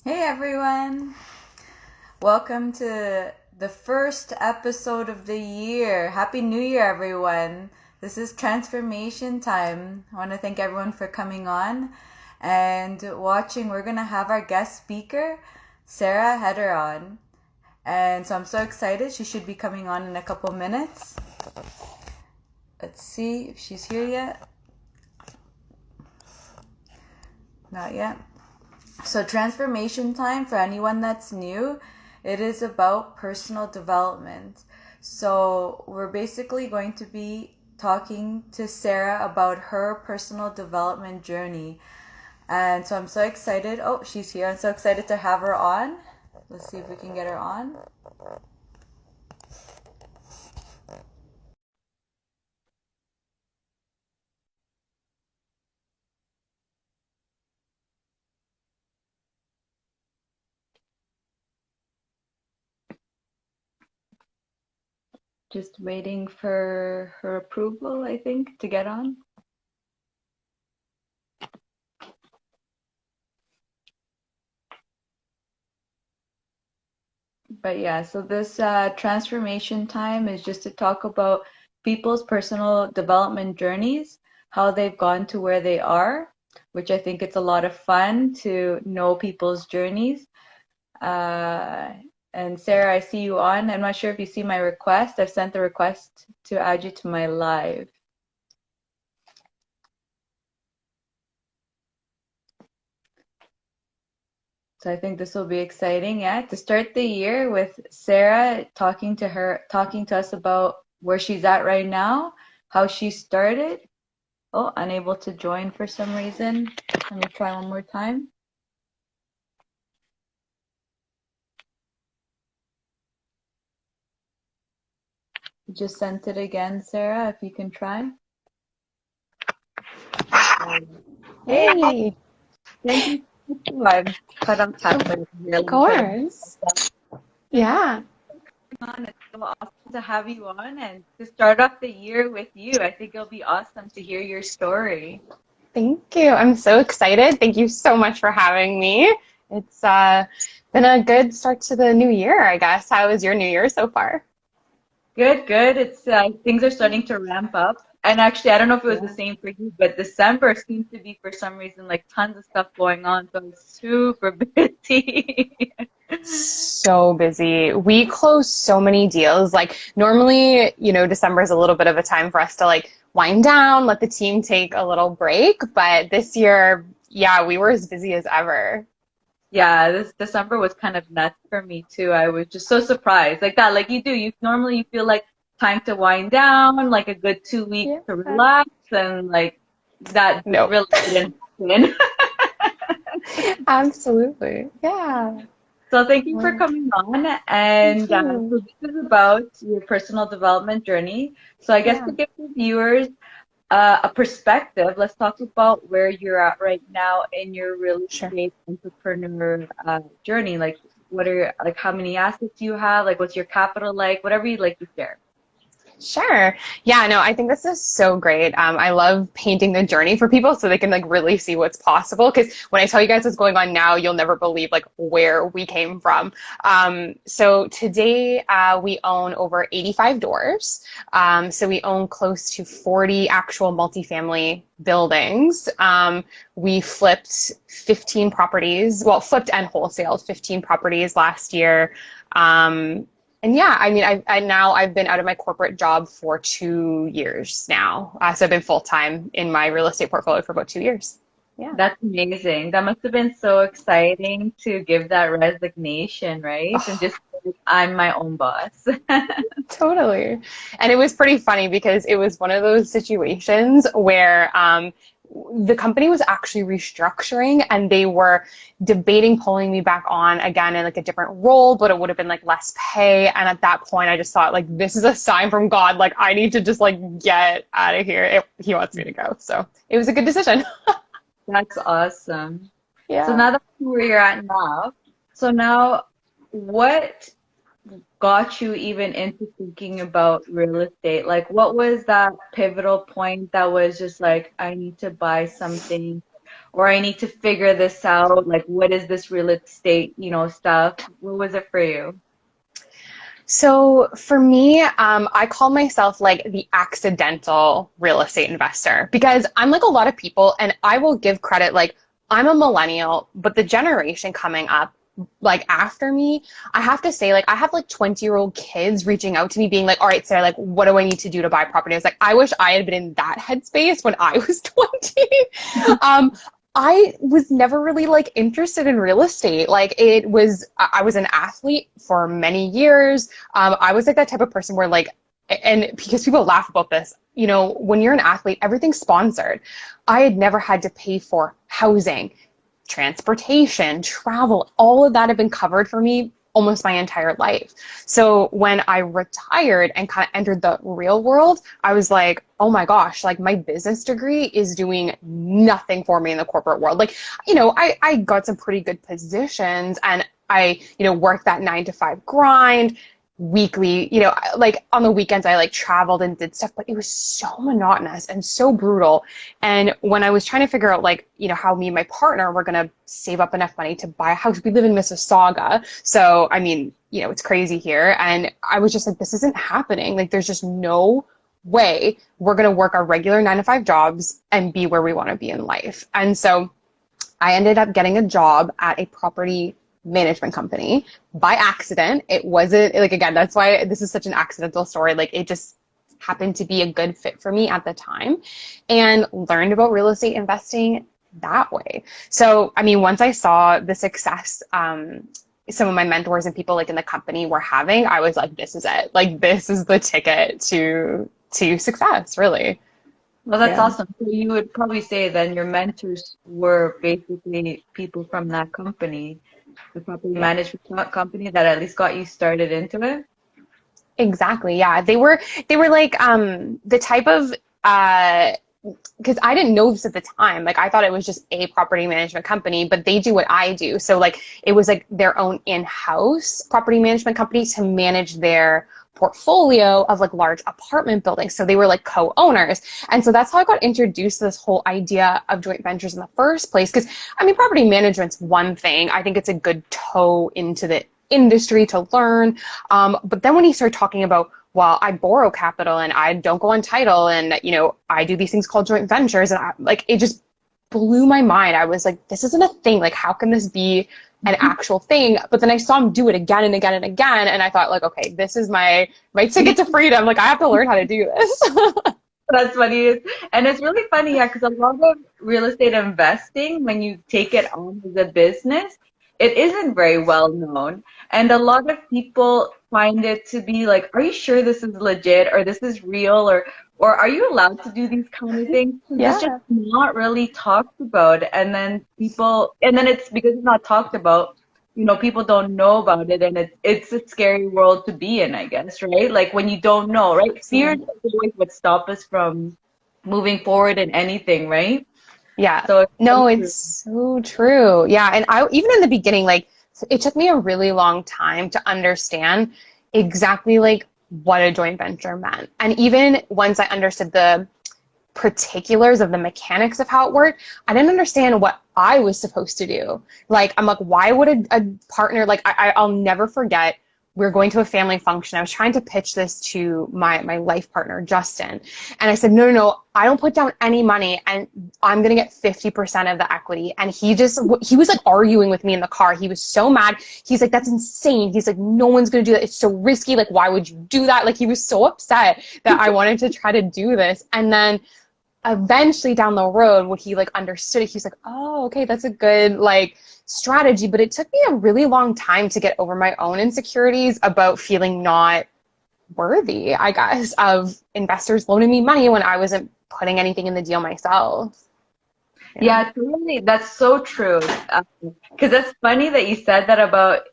Hey everyone! Welcome to the first episode of the year. Happy New Year, everyone! This is transformation time. I want to thank everyone for coming on and watching. We're going to have our guest speaker, Sarah Heder, on. And so I'm so excited. She should be coming on in a couple minutes. Let's see if she's here yet. Not yet. So transformation time, for anyone that's new, it is about personal development. So we're basically going to be talking to Sarah about her personal development journey. And so I'm so excited. Oh, she's here. I'm so excited to have her on. Let's see if we can get her on. Just waiting for her approval, I think, to get on. But yeah, so this transformation time is just to talk about people's personal development journeys, how they've gone to where they are, which I think it's a lot of fun to know people's journeys. Uh, and Sarah, I see you on. I'm not sure if you see my request. I've sent the request to add you to my live. So I think this will be exciting, yeah, to start the year with Sarah talking to us about where she's at right now, how she started. Oh, unable to join for some reason. Let me try one more time. Just sent it again, Sarah, if you can try. Hey, Thank you. I'm cut off halfway here. of Let me try to course. Yeah, on. It's so awesome to have you on and to start off the year with you. I think it'll be awesome to hear your story. thank you. I'm so excited. Thank you so much for having me. It's been a good start to the new year, I guess. How was your new year so far? Good, good. It's things are starting to ramp up. And actually, I don't know if it was the Yeah. same for you, but December seems to be for some reason like tons of stuff going on. So I'm super busy. So busy. We close so many deals. Like normally, December is a little bit of a time for us to like wind down, let the team take a little break. But this year, yeah, we were as busy as ever. Yeah, this December was kind of nuts for me too. I was just so surprised. Like that, like you do. You normally you feel like time to wind down, like a good 2 weeks Yeah. to relax, and like that just Nope. really didn't happen. Absolutely. Yeah. So thank you for coming on. And Thank you. so this is about your personal development journey. So I guess to Yeah, give the viewers a perspective, let's talk about where you're at right now in your real sure. estate entrepreneur journey. Like, what are like how many assets you have? Like, what's your capital like? Whatever you'd like to share. Sure. Yeah, no, I think this is so great. I love painting the journey for people so they can like really see what's possible. Because when I tell you guys what's going on now, you'll never believe like where we came from. So today we own over 85 doors. So we own close to 40 actual multifamily buildings. We flipped 15 properties, well, flipped and wholesaled 15 properties last year. And yeah, I mean, I've been out of my corporate job for 2 years now. So I've been full time in my real estate portfolio for about 2 years. Yeah. That's amazing. That must have been so exciting to give that resignation, right? And Oh, just like, I'm my own boss. totally. And it was pretty funny because it was one of those situations where the company was actually restructuring and they were debating pulling me back on again in like a different role, but it would have been like less pay. And at that point, I just thought like, this is a sign from God. Like I need to just like get out of here. He wants me to go. So it was a good decision. That's awesome. So Yeah. now that's where you're at now. So now, what got you even into thinking about real estate? Like, what was that pivotal point that was just like, I need to buy something? or I need to figure this out? Like, what is this real estate, stuff? What was it for you? So for me, I call myself like the accidental real estate investor because I'm like a lot of people and I will give credit, like I'm a millennial, but the generation coming up like after me, I have to say like I have like 20-year-old kids reaching out to me being like, all right, Sarah, like what do I need to do to buy property? I was like, I wish I had been in that headspace when I was 20. Um, I was never really like interested in real estate. Like I was an athlete for many years. I was like that type of person where like, and because people laugh about this, when you're an athlete, everything's sponsored. I had never had to pay for housing, transportation, travel, all of that had been covered for me almost my entire life. So when I retired and kind of entered the real world, I was like, oh my gosh, like my business degree is doing nothing for me in the corporate world. Like, I got some pretty good positions and I, worked that 9 to 5 grind weekly, like on the weekends I like traveled and did stuff, but it was so monotonous and so brutal. And when I was trying to figure out like, how me and my partner were going to save up enough money to buy a house, we live in Mississauga. So, I mean, it's crazy here. And I was just like, this isn't happening. Like, there's just no way we're going to work our regular 9 to 5 jobs and be where we want to be in life. And so I ended up getting a job at a property management company by accident. It wasn't like, again, that's why this is such an accidental story. Like it just happened to be a good fit for me at the time and learned about real estate investing that way. So, I mean, once I saw the success, some of my mentors and people like in the company were having, I was like, this is it. Like, this is the ticket to success, really. Well, that's Yeah. awesome. So you would probably say then your mentors were basically people from that company, the property Yeah. management company that at least got you started into it? Exactly. Yeah. They were like the type of because I didn't know this at the time. Like I thought it was just a property management company, but they do what I do. So like it was like their own in-house property management company to manage their portfolio of like large apartment buildings. So they were like co-owners. And so that's how I got introduced to this whole idea of joint ventures in the first place. Because I mean, property management's one thing. I think it's a good toe into the industry to learn. But then when he started talking about, well, I borrow capital and I don't go on title and, I do these things called joint ventures and it just blew my mind. I was like, this isn't a thing. Like, how can this be an actual thing? But then I saw him do it again and again and again. And I thought like, okay, this is my ticket to freedom. Like I have to learn how to do this. That's funny. And it's really funny, yeah, because a lot of real estate investing, when you take it on as a business, it isn't very well known. And a lot of people find it to be like, are you sure this is legit or this is real or are you allowed to do these kind of things? 'Cause it's just Yeah. not really talked about. And then it's because it's not talked about, people don't know about it and it's a scary world to be in, I guess, right? Like when you don't know, right? Fear is always what stop us from moving forward in anything, right? Yeah. So it's so No, true. it's so true. Yeah. And I, even in the beginning, like it took me a really long time to understand exactly like what a joint venture meant. And even once I understood the particulars of the mechanics of how it worked, I didn't understand what I was supposed to do. Like, I'm like, why would a partner, like, I'll never forget, we were going to a family function. I was trying to pitch this to my life partner, Justin. And I said, no, no, no, I don't put down any money and I'm going to get 50% of the equity. And he was like arguing with me in the car. He was so mad. He's like, that's insane. He's like, no one's going to do that. It's so risky. Like, why would you do that? Like, he was so upset that I wanted to try to do this. And then eventually down the road when he like understood it, he's like, oh, okay, that's a good like strategy. But it took me a really long time to get over my own insecurities about feeling not worthy, I guess, of investors loaning me money when I wasn't putting anything in the deal myself. Yeah, totally. That's so true. Because it's funny that you said that about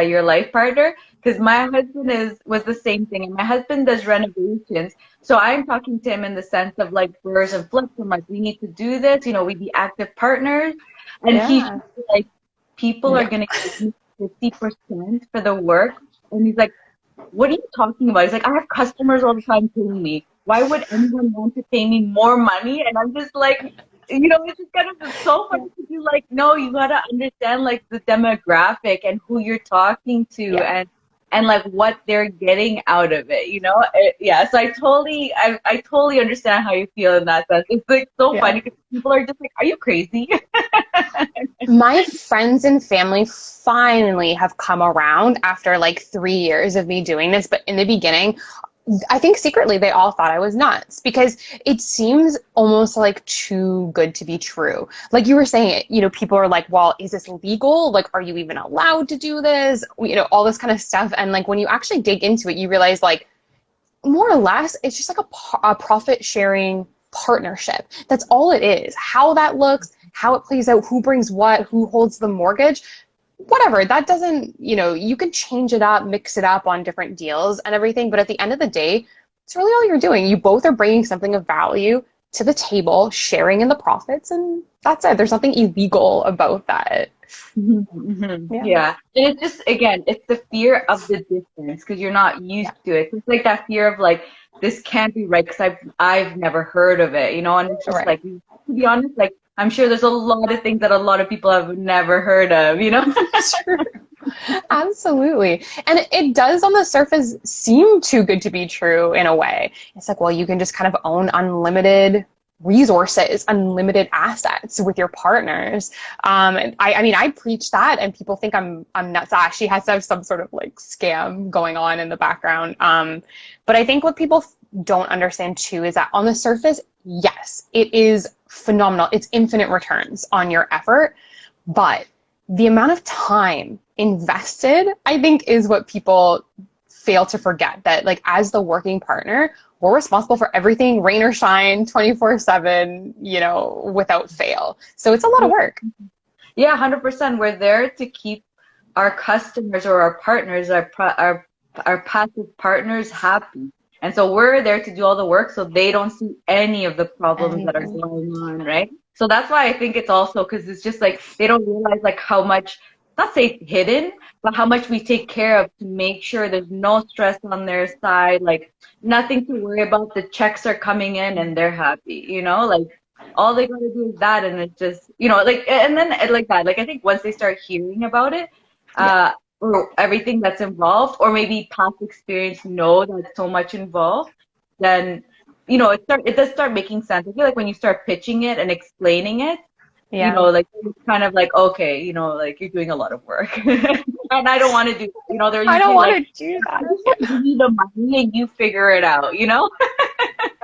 your life partner. Because my husband was the same thing, and my husband does renovations. So I'm talking to him in the sense of like burrs and flips. I'm like, we need to do this. We be active partners. And he's Yeah. like, people are gonna give me 50% for the work, and he's like, what are you talking about? He's like, I have customers all the time paying me. Why would anyone want to pay me more money? And I'm just like, it's just kind of so funny to be like, no, you gotta understand like the demographic and who you're talking to Yeah. and like what they're getting out of it, yeah. So I totally understand how you feel in that sense. It's like so Yeah. funny because people are just like, are you crazy? My friends and family finally have come around after like 3 years of me doing this. But in the beginning, I think secretly they all thought I was nuts because it seems almost like too good to be true. Like you were saying, people are like, well, is this legal? Like, are you even allowed to do this? All this kind of stuff. And like when you actually dig into it, you realize like more or less, it's just like a profit sharing partnership. That's all it is. How that looks, how it plays out, who brings what, who holds the mortgage, whatever. That doesn't, you can change it up, mix it up on different deals and everything. But at the end of the day, it's really all you're doing. You both are bringing something of value to the table, sharing in the profits, and that's it. There's nothing illegal about that. Yeah. Yeah. And it's just, again, it's the fear of the distance because you're not used Yeah. to it. It's like that fear of like, this can't be right because I've never heard of it, and it's just Right. like, to be honest, like, I'm sure there's a lot of things that a lot of people have never heard of. Sure. Absolutely. And it does on the surface seem too good to be true in a way. It's like, well, you can just kind of own unlimited resources, unlimited assets with your partners. And I mean, I preach that and people think I'm nuts. She has to have some sort of like scam going on in the background. But I think what people don't understand too is that on the surface, yes, it is phenomenal. It's infinite returns on your effort, but the amount of time invested, I think, is what people fail to forget. That like as the working partner, we're responsible for everything, rain or shine, 24/7, without fail. So it's a lot of work. Yeah, 100%. We're there to keep our customers or our partners, our passive partners happy. And so we're there to do all the work so they don't see any of the problems that are Anything. going on, right? So that's why I think it's also because it's just like they don't realize like how much, not say hidden, but how much we take care of to make sure there's no stress on their side, like nothing to worry about. The checks are coming in and they're happy, like all they gotta do is that, and it's just, like, and then like that, like I think once they start hearing about it, Yeah. or everything that's involved, or maybe past experience know that so much involved, then it does start making sense. I feel like when you start pitching it and explaining it, Yeah. like it's kind of like, okay, like you're doing a lot of work, and I don't want to do that. They're I don't usually want like, to do I that. just want to give you the money and you figure it out.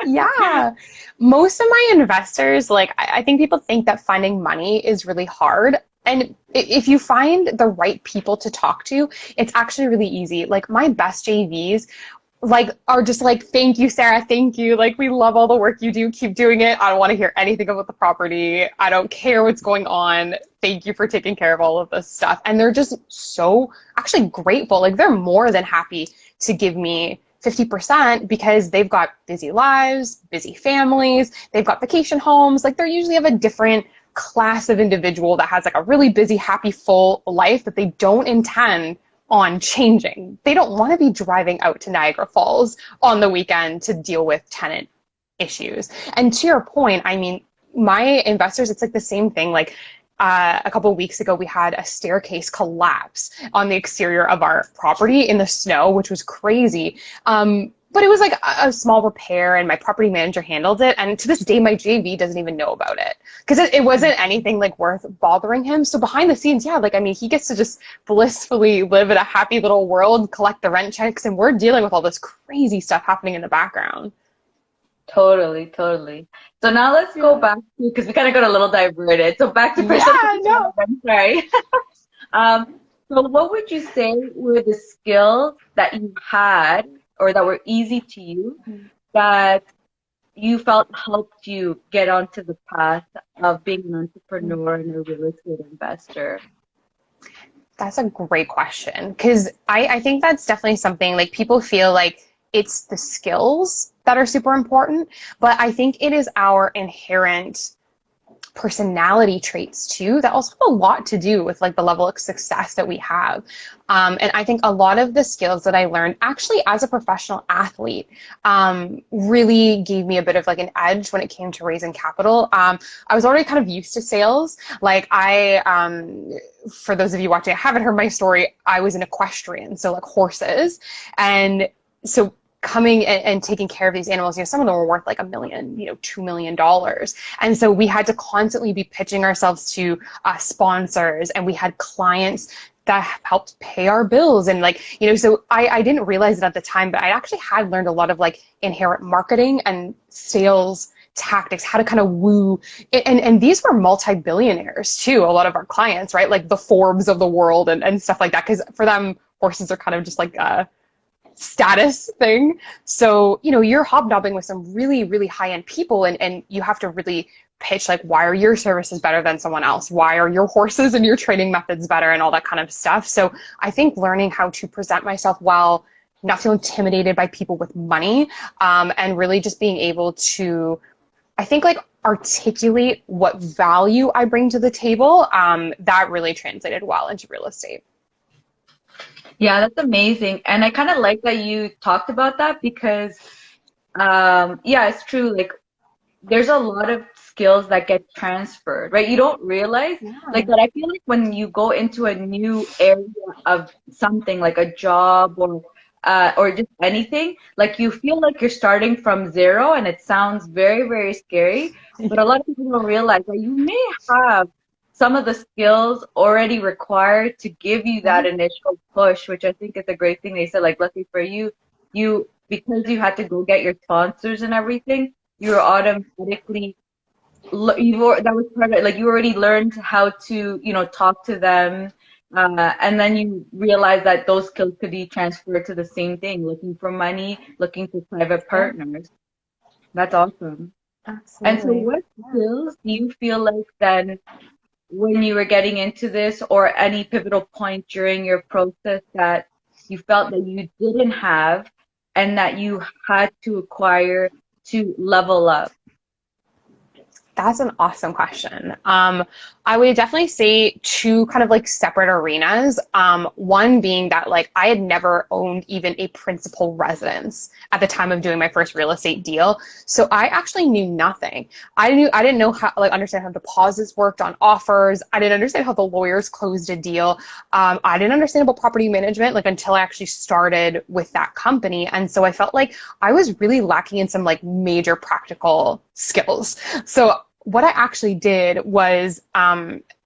Yeah. Most of my investors, like, I think people think that finding money is really hard. And if you find the right people to talk to, it's actually really easy. Like, my best JVs, like, are just like, thank you, Sarah. Thank you. Like, we love all the work you do. Keep doing it. I don't want to hear anything about the property. I don't care what's going on. Thank you for taking care of all of this stuff. And they're just so actually grateful. Like, they're more than happy to give me 50% because they've got busy lives, busy families, they've got vacation homes. Like, they're usually of a different class of individual that has like a really busy, happy, full life that they don't intend on changing. They don't want to be driving out to Niagara Falls on the weekend to deal with tenant issues. And to your point, I mean, my investors, it's like the same thing. Like a couple of weeks ago, we had a staircase collapse on the exterior of our property in the snow, which was crazy. But it was like a small repair and my property manager handled it. And to this day, my JV doesn't even know about it because it wasn't anything like worth bothering him. So behind the scenes, yeah, like, I mean, he gets to just blissfully live in a happy little world, collect the rent checks, and we're dealing with all this crazy stuff happening in the background. Totally, totally. So now let's go back to, because we kind of got a little diverted. So back to Yeah, no. I'm sorry. So what would you say were the skills that you had or that were easy to you that you felt helped you get onto the path of being an entrepreneur and a real estate investor? That's a great question because I think that's definitely something like people feel like it's the skills that are super important, but I think it is our inherent personality traits too that also have a lot to do with like the level of success that we have. And I think a lot of the skills that I learned actually as a professional athlete really gave me a bit of like an edge when it came to raising capital. I was already kind of used to sales. Like for those of you watching, I haven't heard my story. I was an equestrian, so like horses. And so coming and taking care of these animals, some of them were worth like $1 million, $2 million. And so we had to constantly be pitching ourselves to sponsors, and we had clients that helped pay our bills. And like, so I didn't realize it at the time, but I actually had learned a lot of like inherent marketing and sales tactics, how to kind of woo. And these were multi-billionaires too, a lot of our clients, right? Like the Forbes of the world and stuff like that. Because for them, horses are kind of just like a status thing. So, you're hobnobbing with some really, really high-end people, and you have to really pitch like, why are your services better than someone else? Why are your horses and your training methods better, and all that kind of stuff. So I think learning how to present myself well, not feel intimidated by people with money, and really just being able to, I think, like articulate what value I bring to the table, that really translated well into real estate. Yeah, that's amazing. And I kind of like that you talked about that because, yeah, it's true. Like, there's a lot of skills that get transferred, right? You don't realize, like, that I feel like when you go into a new area of something, like a job or just anything, like, you feel like you're starting from zero, and it sounds very, very scary. But a lot of people don't realize that you may have some of the skills already required to give you that initial push, which I think is a great thing. They said, like, lucky for you, because you had to go get your sponsors and everything, you're automatically, that was part of it. Like, you already learned how to, talk to them. And then you realize that those skills could be transferred to the same thing, looking for money, looking for private partners. That's awesome. Absolutely. And so what skills do you feel like then, when you were getting into this, or any pivotal point during your process, that you felt that you didn't have and that you had to acquire to level up? That's an awesome question. I would definitely say two kind of like separate arenas. One being that like I had never owned even a principal residence at the time of doing my first real estate deal. So I actually knew nothing. I didn't know how, like, understand how deposits worked on offers. I didn't understand how the lawyers closed a deal. I didn't understand about property management like until I actually started with that company. And so I felt like I was really lacking in some like major practical skills. So what I actually did was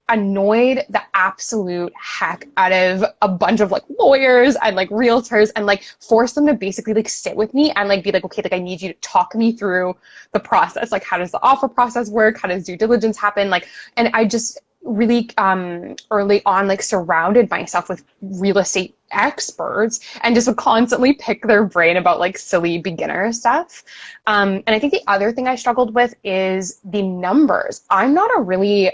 annoyed the absolute heck out of a bunch of like lawyers and like realtors, and like forced them to basically like sit with me and like be like, okay, like I need you to talk me through the process. Like, how does the offer process work? How does due diligence happen? Like, and I just really early on like surrounded myself with real estate experts and just would constantly pick their brain about like silly beginner stuff. And I think the other thing I struggled with is the numbers. I'm not a really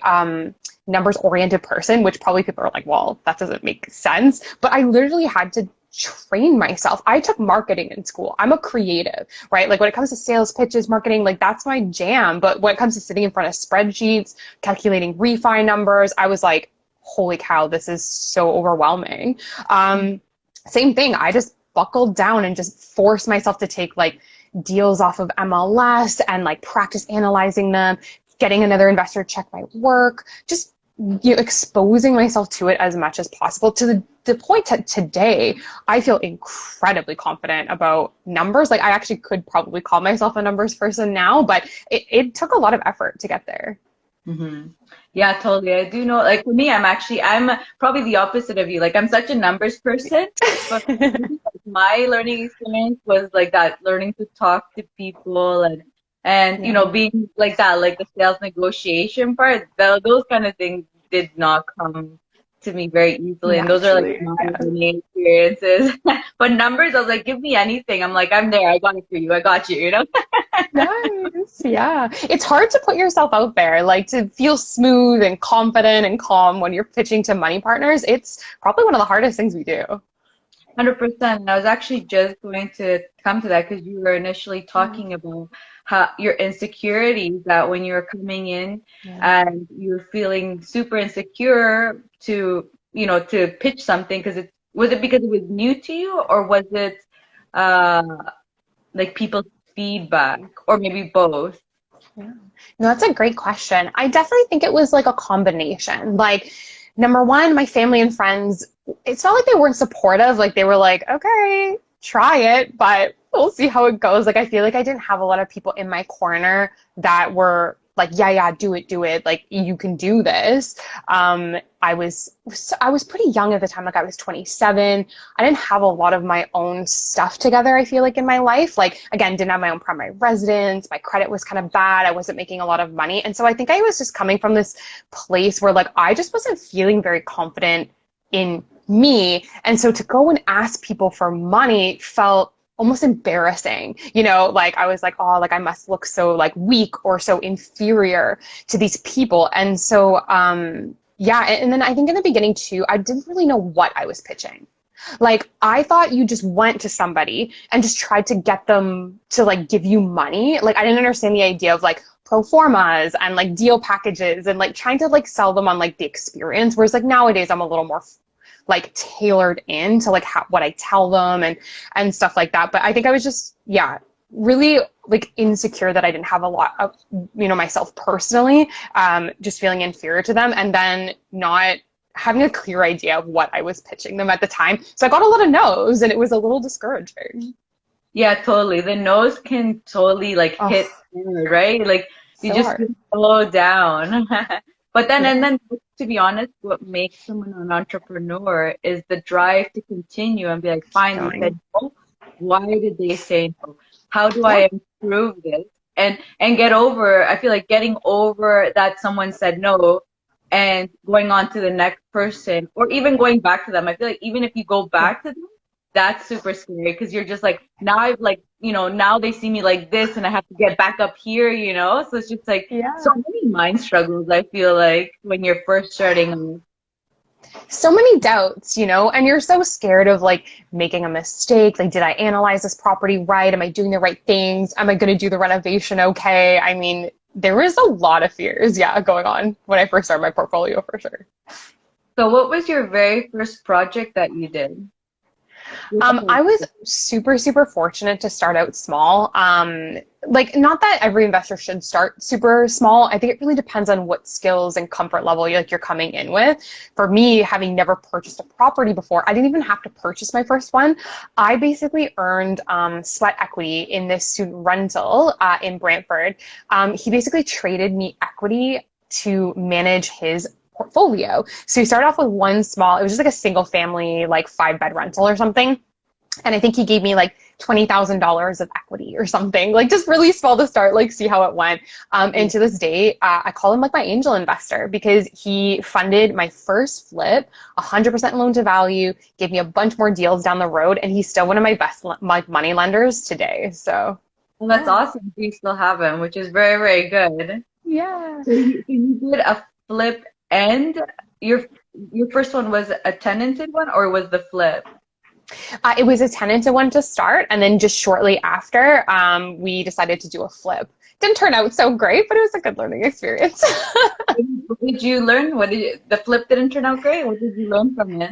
numbers oriented person, which probably people are like, well, that doesn't make sense. But I literally had to train myself. I took marketing in school. I'm a creative, right? Like when it comes to sales pitches, marketing, like that's my jam. But when it comes to sitting in front of spreadsheets, calculating refi numbers, I was like, holy cow, this is so overwhelming. Same thing. I just buckled down and just forced myself to take like deals off of MLS and like practice analyzing them, getting another investor to check my work, just exposing myself to it as much as possible, to the point that today I feel incredibly confident about numbers. Like I actually could probably call myself a numbers person now, but it took a lot of effort to get there. Mm-hmm. Yeah, totally. I do know, like for me, I'm probably the opposite of you. Like I'm such a numbers person, but my learning experience was like that, learning to talk to people and being like that, like the sales negotiation part, those kind of things did not come to me very easily. And those are like my learning experiences. But numbers, I was like, give me anything. I'm like, I'm there. I got it for you. I got you, Nice. Yeah. It's hard to put yourself out there, like to feel smooth and confident and calm when you're pitching to money partners. It's probably one of the hardest things we do. 100%. And I was actually just going to come to that because you were initially talking about how your insecurities, that when you're coming in and you're feeling super insecure to, to pitch something, because was it because it was new to you, or was it uh like people's feedback, or maybe both? Yeah. No, that's a great question. I definitely think it was like a combination. Like, number one, my family and friends, it's not like they weren't supportive. Like, they were like, okay, try it, but we'll see how it goes. Like, I feel like I didn't have a lot of people in my corner that were like, yeah, yeah, do it, do it. Like, you can do this. I was pretty young at the time. Like, I was 27. I didn't have a lot of my own stuff together, I feel like, in my life. Like, again, didn't have my own primary residence. My credit was kind of bad. I wasn't making a lot of money. And so I think I was just coming from this place where, like, I just wasn't feeling very confident in me. And so to go and ask people for money felt almost embarrassing, like I was like, oh, like I must look so like weak or so inferior to these people. And so, yeah. And then I think in the beginning too, I didn't really know what I was pitching. Like, I thought you just went to somebody and just tried to get them to like give you money. Like, I didn't understand the idea of like pro formas and like deal packages and like trying to like sell them on like the experience. Whereas like nowadays I'm a little more like tailored in to like what I tell them and stuff like that. But I think I was just, yeah, really like insecure that I didn't have a lot of, myself personally, just feeling inferior to them, and then not having a clear idea of what I was pitching them at the time. So I got a lot of no's, and it was a little discouraging. Yeah, totally. The nose can totally like Oh, hit hard, right? Like you so just hard. slow down. But then, Yeah, and then, to be honest, what makes someone an entrepreneur is the drive to continue and be like, fine, they going. said no. Why did they say no? How do Yeah. I improve this? And get over, I feel like getting over that someone said no and going on to the next person, or even going back to them. I feel like even if you go back to them, that's super scary, because you're just like, now I've like, now they see me like this and I have to get back up here, So it's just like so Yeah. many mind struggles, I feel like, when you're first starting off. So many doubts, and you're so scared of like making a mistake. Like, did I analyze this property right? Am I doing the right things? Am I going to do the renovation okay? I mean, there was a lot of fears, yeah, going on when I first started my portfolio, for sure. So what was your very first project that you did? I was super, super fortunate to start out small. Like, not that every investor should start super small. I think it really depends on what skills and comfort level you're coming in with. For me, having never purchased a property before, I didn't even have to purchase my first one. I basically earned sweat equity in this student rental in Brantford. He basically traded me equity to manage his portfolio. So he started off with one small, it was just like a single family, like 5-bed rental or something. And I think he gave me like $20,000 of equity or something, like just really small to start, like see how it went. And to this day, I call him like my angel investor, because he funded my first flip, 100% loan to value, gave me a bunch more deals down the road, and he's still one of my best like money lenders today. So, Well, that's awesome. You still have them, which is very, very good. yeah. So you did a flip, and your first one was a tenanted one, or was the flip? It was a tenanted one to start, and then just shortly after, we decided to do a flip. Didn't turn out so great, but it was a good learning experience. What did you learn? The flip didn't turn out great. What did you learn from it?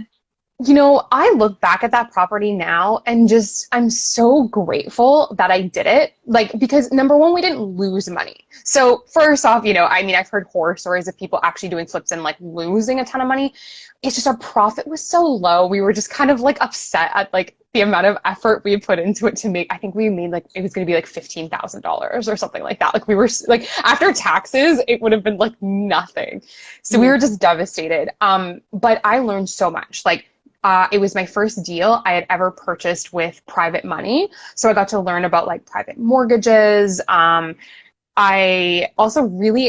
I look back at that property now and just, I'm so grateful that I did it. Like, because number one, we didn't lose money. So first off, I've heard horror stories of people actually doing flips and like losing a ton of money. It's just our profit was so low. We were just kind of like upset at like the amount of effort we put into it to make, I think we made like, it was going to be like $15,000 or something like that. Like, we were like, after taxes, it would have been like nothing. So we were just devastated. But I learned so much. Like, it was my first deal I had ever purchased with private money. So I got to learn about like private mortgages. I also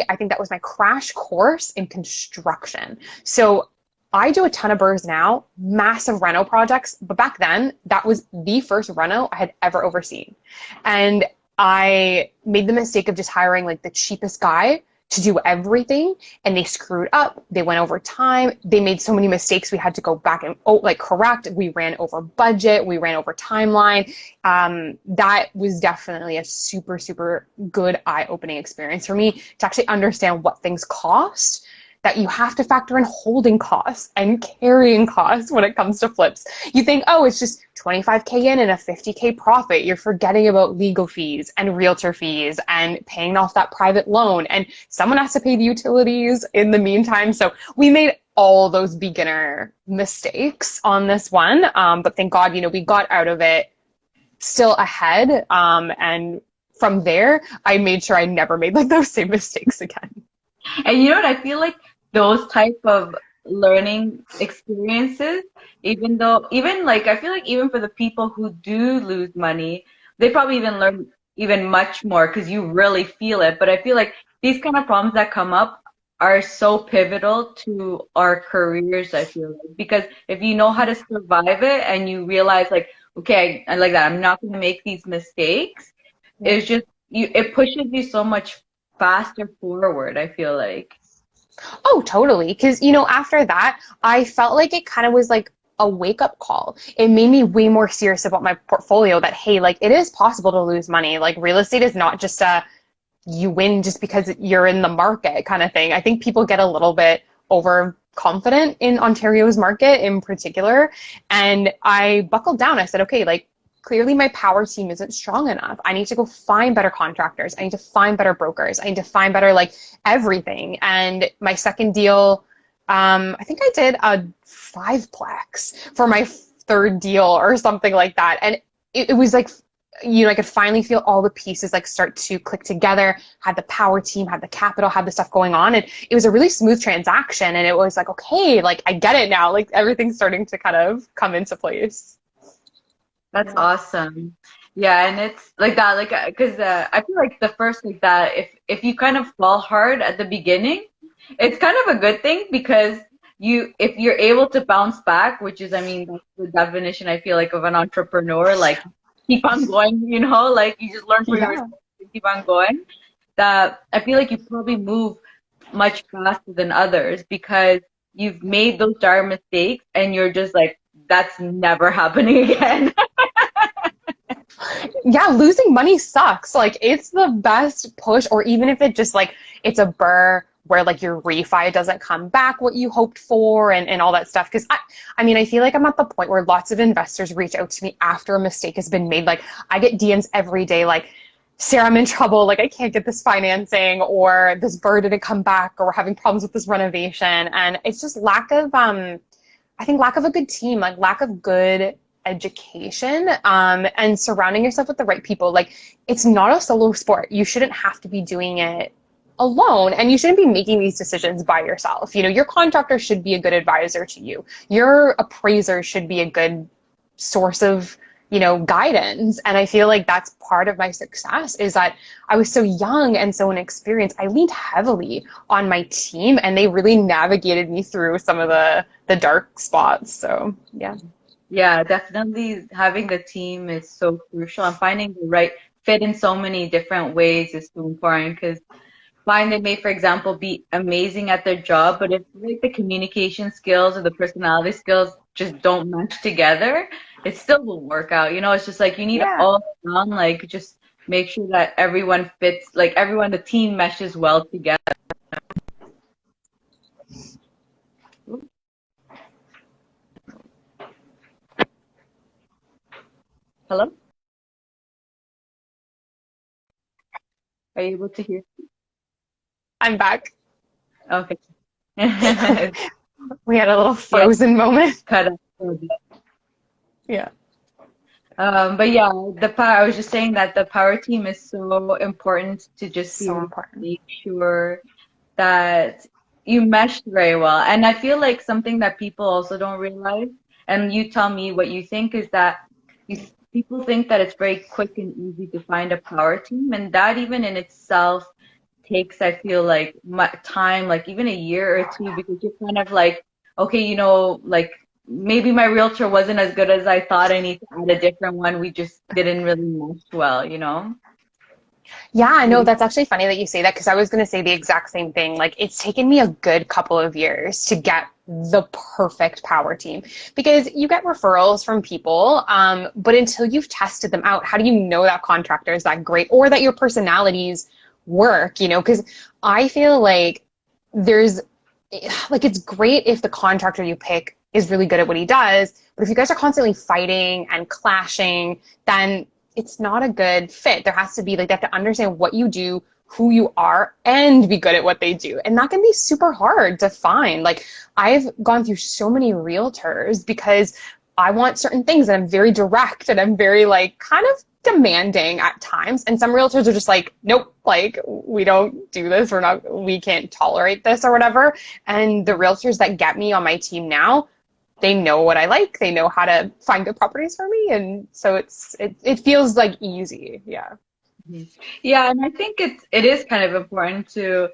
I think that was my crash course in construction. So I do a ton of burrs now, massive reno projects, but back then that was the first reno I had ever overseen. And I made the mistake of just hiring like the cheapest guy to do everything, and they screwed up. They went over time. They made so many mistakes. We had to go back and correct. We ran over budget. We ran over timeline. That was definitely a super, super good eye-opening experience for me to actually understand what things cost, that you have to factor in holding costs and carrying costs when it comes to flips. You think, oh, it's just 25K in and a 50K profit. You're forgetting about legal fees and realtor fees and paying off that private loan. And someone has to pay the utilities in the meantime. So we made all those beginner mistakes on this one. But thank God, we got out of it still ahead. And from there, I made sure I never made like those same mistakes again. And you know what? I feel like those type of learning experiences, even like I feel like even for the people who do lose money, they probably even learn even much more because you really feel it. But I feel like these kind of problems that come up are so pivotal to our careers, I feel like. Because if you know how to survive it and you realize like, okay, I like that, I'm not gonna make these mistakes, it's just it pushes you so much faster forward, I feel like. Oh, totally. Because, after that, I felt like it kind of was like a wake up call. It made me way more serious about my portfolio that, hey, like it is possible to lose money. Like real estate is not just you win just because you're in the market kind of thing. I think people get a little bit overconfident in Ontario's market in particular. And I buckled down. I said, okay, like clearly my power team isn't strong enough. I need to go find better contractors. I need to find better brokers. I need to find better like everything. And my second deal, I think I did a 5-plex for my third deal or something like that. And it was like, I could finally feel all the pieces like start to click together, had the power team, had the capital, had the stuff going on. And it was a really smooth transaction. And it was like, okay, like I get it now. Like everything's starting to kind of come into place. That's awesome. Yeah, and it's like that, like, because I feel like the first like that, if you kind of fall hard at the beginning, it's kind of a good thing because if you're able to bounce back, which is, I mean, that's the definition I feel like of an entrepreneur, like keep on going, like you just learn from your mistakes and keep on going. That I feel like you probably move much faster than others because you've made those dire mistakes and you're just like, that's never happening again. Yeah, losing money sucks. Like it's the best push, or even if it just like it's a burr where like your refi doesn't come back what you hoped for and all that stuff. Because I mean, I feel like I'm at the point where lots of investors reach out to me after a mistake has been made. Like I get DMs every day like, Sarah, I'm in trouble. Like I can't get this financing, or this burr didn't come back, or we're having problems with this renovation. And it's just lack of I think lack of a good team, like lack of good education, and surrounding yourself with the right people. Like it's not a solo sport. You shouldn't have to be doing it alone, and you shouldn't be making these decisions by yourself. Your contractor should be a good advisor to you. Your appraiser should be a good source of, guidance. And I feel like that's part of my success is that I was so young and so inexperienced. I leaned heavily on my team and they really navigated me through some of the dark spots. So yeah. Yeah, definitely having the team is so crucial and finding the right fit in so many different ways is so important because fine, they may, for example, be amazing at their job, but if like the communication skills or the personality skills just don't match together, it still won't work out. It's just like you need all around, like just make sure that everyone fits, like everyone, the team meshes well together. Hello? Are you able to hear? I'm back. Okay. We had a little frozen moment. Cut up. Yeah. But yeah, I was just saying that the power team is so important to just So important. make sure that you mesh very well. And I feel like something that people also don't realize, and you tell me what you think, is that people think that it's very quick and easy to find a power team, and that even in itself takes, I feel like, time, like even a year or two, because you're kind of like, okay, like maybe my realtor wasn't as good as I thought. I need to add a different one. We just didn't really mesh well. Yeah, I know that's actually funny that you say that because I was going to say the exact same thing. Like, it's taken me a good couple of years to get the perfect power team because you get referrals from people, but until you've tested them out, how do you know that contractor is that great or that your personalities work, you know? Because I feel like there's, like, it's great if the contractor you pick is really good at what he does, but if you guys are constantly fighting and clashing, then it's not a good fit. There has to be like, they have to understand what you do, who you are, and be good at what they do. And that can be super hard to find. Like, I've gone through so many realtors because I want certain things and I'm very direct and I'm very like kind of demanding at times. And some realtors are just like, nope, like we don't do this. We can't tolerate this or whatever. And the realtors that get me on my team now, they know what I like. They know how to find good properties for me. And so it feels like easy. Yeah. Mhm. Yeah, and I think it is kind of important to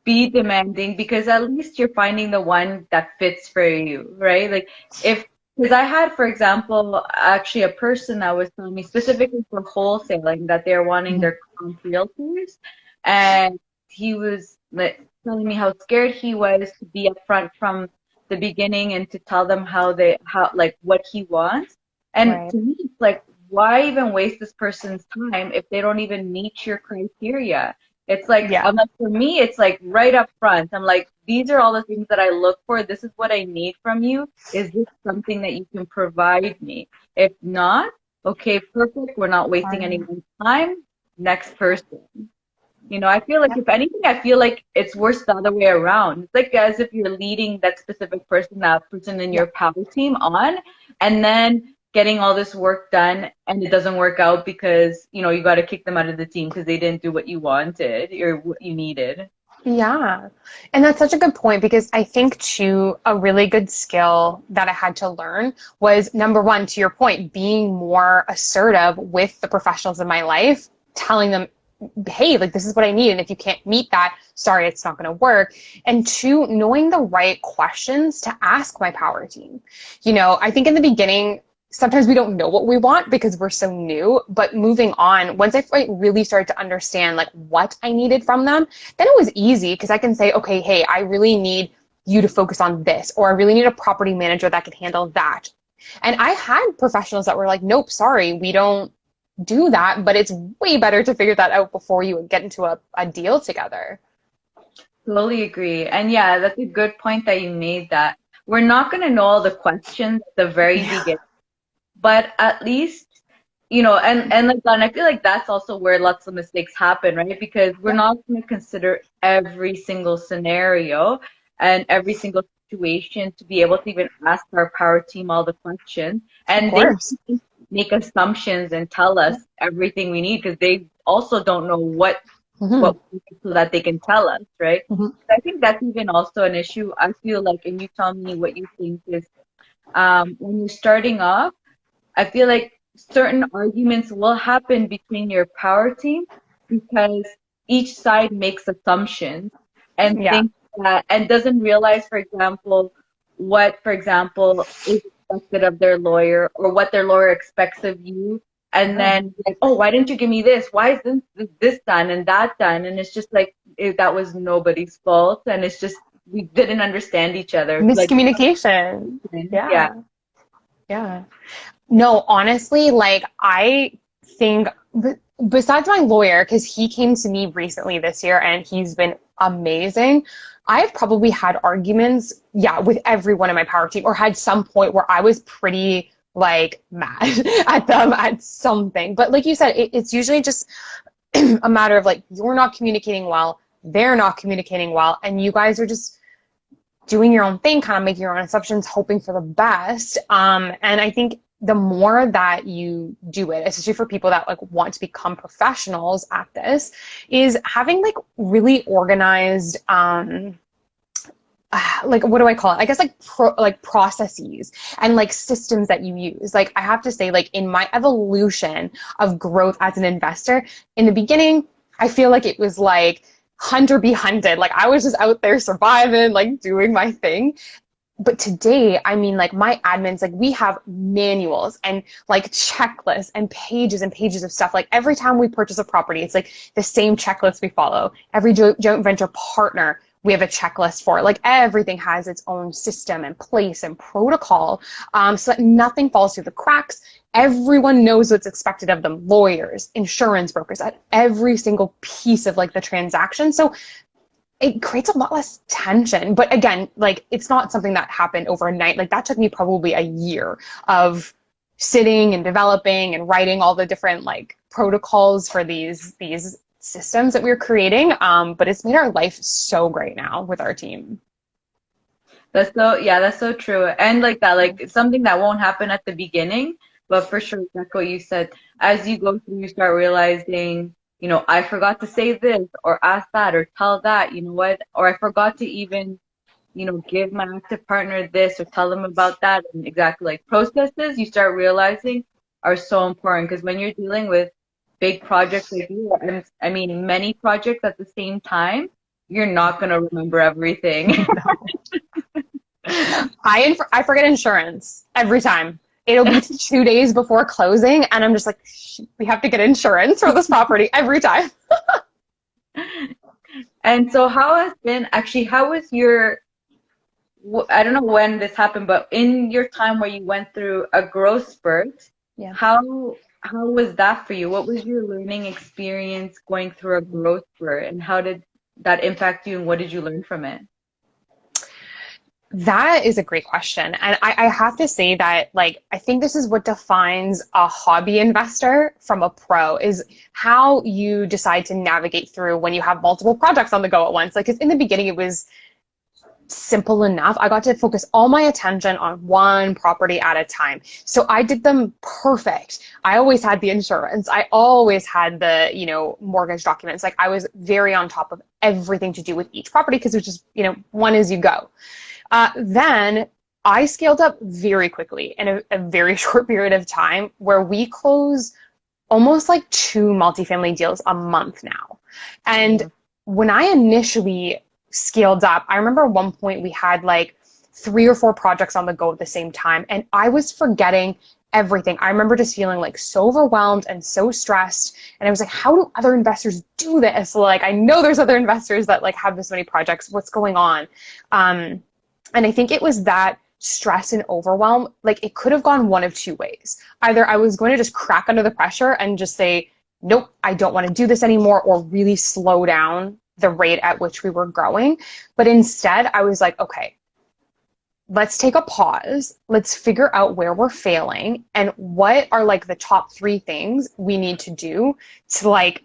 be demanding because at least you're finding the one that fits for you, right? Like if because I had, for example, actually a person that was telling me specifically for wholesaling that they're wanting Mhm. their realtors, and he was like telling me how scared he was to be upfront from the beginning and to tell them how like what he wants. And Right. to me, it's like why even waste this person's time if they don't even meet your criteria? It's like, Yeah. I'm like, for me, it's like right up front. I'm like, these are all the things that I look for. This is what I need from you. Is this something that you can provide me? If not, okay, perfect. We're not wasting anyone's time. Next person. You know, I feel like if anything, I feel like it's worse the other way around. It's like as if you're leading that person in Yeah. your power team on, and then getting all this work done and it doesn't work out because, you know, you got to kick them out of the team because they didn't do what you wanted or what you needed. Yeah. And that's such a good point because I think too, a really good skill that I had to learn was number one, to your point, being more assertive with the professionals in my life, telling them, hey, like this is what I need. And if you can't meet that, sorry, it's not going to work. And two, knowing the right questions to ask my power team. You know, I think in the beginning, sometimes we don't know what we want because we're so new, but moving on, once I really started to understand like what I needed from them, then it was easy because I can say, okay, hey, I really need you to focus on this, or I really need a property manager that can handle that. And I had professionals that were like, nope, sorry, we don't do that, but it's way better to figure that out before you get into a deal together. Totally agree. And yeah, that's a good point that you made that we're not going to know all the questions at the very Yeah. beginning, but at least you know, and like and I feel like that's also where lots of mistakes happen, right? Because we're Yeah, not going to consider every single scenario and every single situation to be able to even ask our power team all the questions, of and they course. make assumptions and tell us Yeah. everything we need because they also don't know what Hmm. we need so that they can tell us, right? Hmm. I think that's even also an issue. I feel like, and you tell me what you think is when you're starting off. I feel like certain arguments will happen between your power team because each side makes assumptions and Yeah. thinks that and doesn't realize, for example, what, for example, is expected of their lawyer or what their lawyer expects of you. And Yeah. then like, oh, why didn't you give me this? Why is this done and that done? And it's just like that was nobody's fault, and it's just we didn't understand each other. Like, Miscommunication. yeah. Yeah. Yeah. No, honestly, like I think besides my lawyer, because he came to me recently this year and he's been amazing. I've probably had arguments, yeah, with everyone in my power team or had some point where I was pretty like mad at them at something. But like you said, it's usually just a matter of like you're not communicating well, they're not communicating well, and you guys are just doing your own thing, kind of making your own assumptions, hoping for the best. And I think the more that you do it, especially for people that like want to become professionals at this, is having like really organized, like what do I call it? I guess like like processes and like systems that you use. Like I have to say, like in my evolution of growth as an investor, in the beginning, I feel like it was like hunter be hunted. Like I was just out there surviving, like doing my thing. But today, I mean, like my admins, like we have manuals and like checklists and pages of stuff. Like every time we purchase a property, it's like the same checklist we follow. Every joint venture partner, we have a checklist for. Like everything has its own system and place and protocol, so that nothing falls through the cracks. Everyone knows what's expected of them, lawyers, insurance brokers, at every single piece of like the transaction. So it creates a lot less tension. But again, like it's not something that happened overnight. Like that took me probably a year of sitting and developing and writing all the different like protocols for these systems that we were creating. But it's made our life so great now with our team. That's so true. And like that, like it's something that won't happen at the beginning, but for sure, like what you said, as you go through, you start realizing, I forgot to say this or ask that or tell that, you know what, or I forgot to even, give my active partner this or tell them about that. And exactly like processes, you start realizing are so important because when you're dealing with big projects like you, and I mean, many projects at the same time, you're not going to remember everything. I forget insurance every time. It'll be 2 days before closing, and I'm just like, we have to get insurance for this property every time. And so how was your, I don't know when this happened, but in your time where you went through a growth spurt, Yeah. how was that for you? What was your learning experience going through a growth spurt, and how did that impact you, and what did you learn from it? That is a great question. And I have to say that, like, I think this is what defines a hobby investor from a pro is how you decide to navigate through when you have multiple projects on the go at once. Like, 'cause in the beginning, it was simple enough. I got to focus all my attention on one property at a time. So I did them perfect. I always had the insurance. I always had the, mortgage documents. Like I was very on top of everything to do with each property because it was just, one as you go. Then I scaled up very quickly in a very short period of time where we close almost like 2 multifamily deals a month now. And when I initially scaled up, I remember at one point we had like 3 or 4 projects on the go at the same time, and I was forgetting everything. I remember just feeling like so overwhelmed and so stressed. And I was like, how do other investors do this? Like, I know there's other investors that like have this many projects. What's going on? And I think it was that stress and overwhelm, like it could have gone one of 2 ways. Either I was going to just crack under the pressure and just say, nope, I don't want to do this anymore, or really slow down the rate at which we were growing. But instead, I was like, okay, let's take a pause. Let's figure out where we're failing and what are like the top 3 things we need to do to like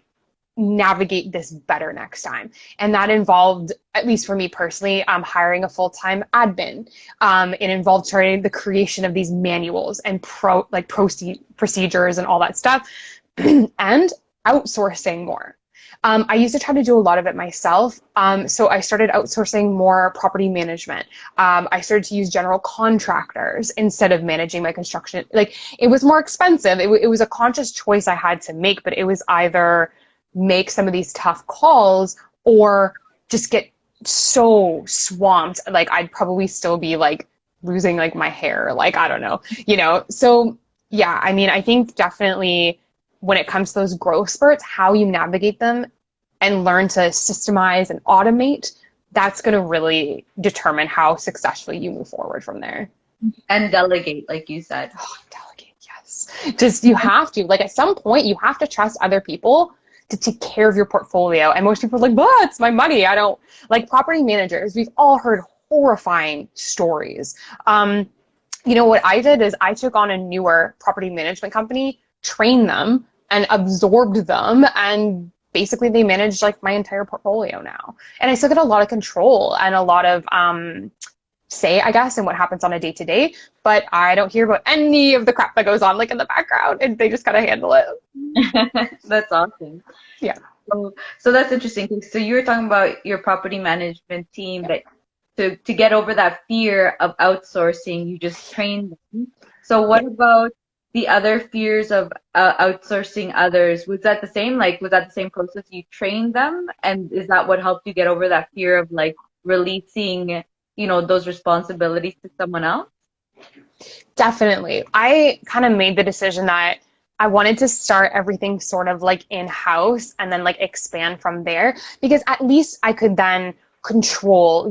navigate this better next time. And that involved, at least for me personally, hiring a full-time admin. It involved starting the creation of these manuals and procedures and all that stuff, and outsourcing more. I used to try to do a lot of it myself. So I started outsourcing more property management. I started to use general contractors instead of managing my construction. Like it was more expensive. It was a conscious choice I had to make, but it was either make some of these tough calls or just get so swamped. Like I'd probably still be like losing like my hair. Like, I don't know, So yeah, I mean, I think definitely when it comes to those growth spurts, how you navigate them and learn to systemize and automate, that's going to really determine how successfully you move forward from there. And delegate, like you said. Oh, delegate, yes. Just you have to. Like at some point, you have to trust other people to take care of your portfolio. And most people are like, it's my money. I don't like property managers. We've all heard horrifying stories. What I did is I took on a newer property management company, trained them and absorbed them, and basically they managed like my entire portfolio now. And I still get a lot of control and a lot of say, I guess, in what happens on a day-to-day, but I don't hear about any of the crap that goes on like in the background, and they just gotta handle it. That's awesome. Yeah. So that's interesting. So you were talking about your property management team that to get over that fear of outsourcing, you just trained them. So what about the other fears of outsourcing others? Was that the same? Like, was that the same process? You trained them, and is that what helped you get over that fear of like releasing those responsibilities to someone else? Definitely. I kind of made the decision that I wanted to start everything sort of like in-house and then like expand from there, because at least I could then control,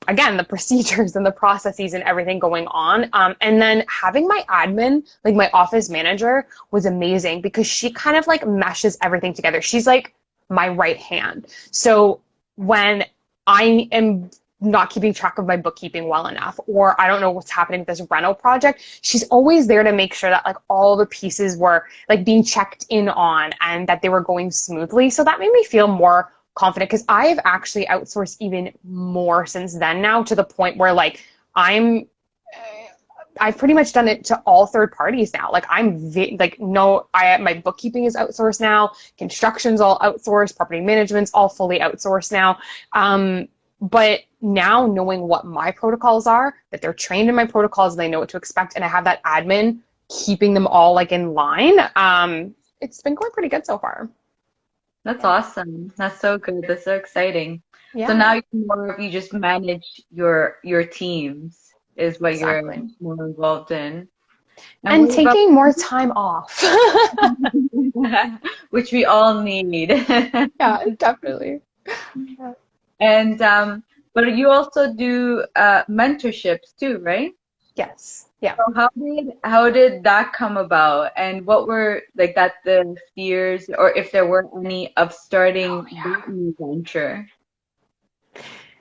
the procedures and the processes and everything going on. And then having my admin, like my office manager, was amazing because she kind of like meshes everything together. She's like my right hand. So when I am not keeping track of my bookkeeping well enough, or I don't know what's happening with this rental project, she's always there to make sure that like all the pieces were like being checked in on and that they were going smoothly. So that made me feel more confident, because I've actually outsourced even more since then now, to the point where like I've pretty much done it to all third parties now. Like my bookkeeping is outsourced now, construction's all outsourced, property management's all fully outsourced now. But now knowing what my protocols are, that they're trained in my protocols, they know what to expect, and I have that admin keeping them all like in line. It's been going pretty good so far. That's awesome. That's so good. That's so exciting. Yeah. So now you just manage your teams is what Exactly. you're more involved in. And taking more time off. Which we all need. Yeah, definitely. And but you also do mentorships too, right? Yes. Yeah. So how did that come about, and what were like the fears, or if there were any, of starting that new venture?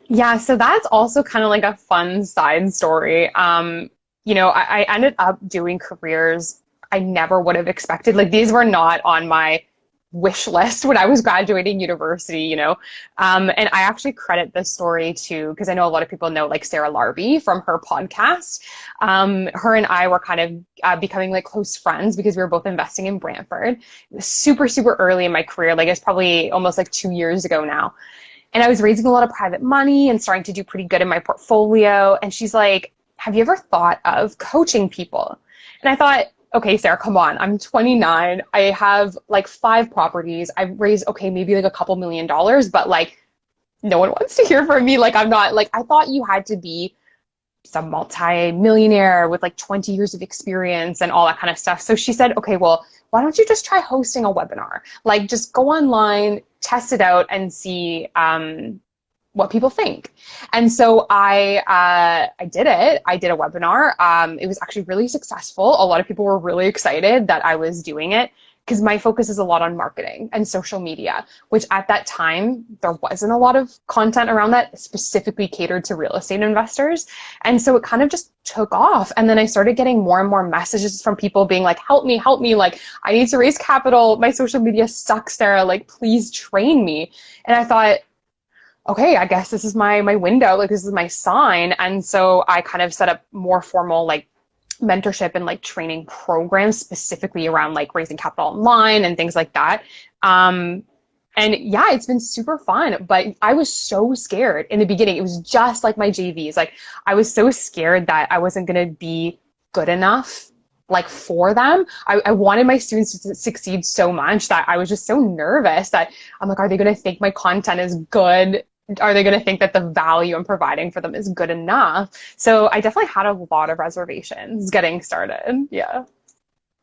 Yeah, so that's also kind of like a fun side story. I ended up doing careers I never would have expected. Like, these were not on my wish list when I was graduating university. And I actually credit this story to, because I know a lot of people know like Sarah Larby from her podcast. Her and I were kind of becoming like close friends because we were both investing in Brantford. It was super, super early in my career. Like, it's probably almost like 2 years ago now. And I was raising a lot of private money and starting to do pretty good in my portfolio. And she's like, have you ever thought of coaching people? And I thought, okay, Sarah, come on. I'm 29. I have like 5 properties. I've raised, okay, maybe like a couple $1,000,000, but like no one wants to hear from me. Like, I'm not, like, I thought you had to be some multi-millionaire with like 20 years of experience and all that kind of stuff. So she said, okay, well, why don't you just try hosting a webinar? Like, just go online, test it out, and see what people think. And so I did it. I did a webinar. It was actually really successful. A lot of people were really excited that I was doing it, because my focus is a lot on marketing and social media, which at that time, there wasn't a lot of content around that specifically catered to real estate investors. And so it kind of just took off. And then I started getting more and more messages from people being like, help me, like, I need to raise capital. My social media sucks, Sarah. Like, please train me. And I thought, okay, I guess this is my window. Like, this is my sign. And so I kind of set up more formal, like, mentorship and like training programs specifically around like raising capital online and things like that. And yeah, it's been super fun, but I was so scared in the beginning. It was just like my JVs. Like, I was so scared that I wasn't going to be good enough like for them. I wanted my students to succeed so much that I was just so nervous that I'm like, are they going to think my content is good? Are they going to think that the value I'm providing for them is good enough? So I definitely had a lot of reservations getting started. Yeah.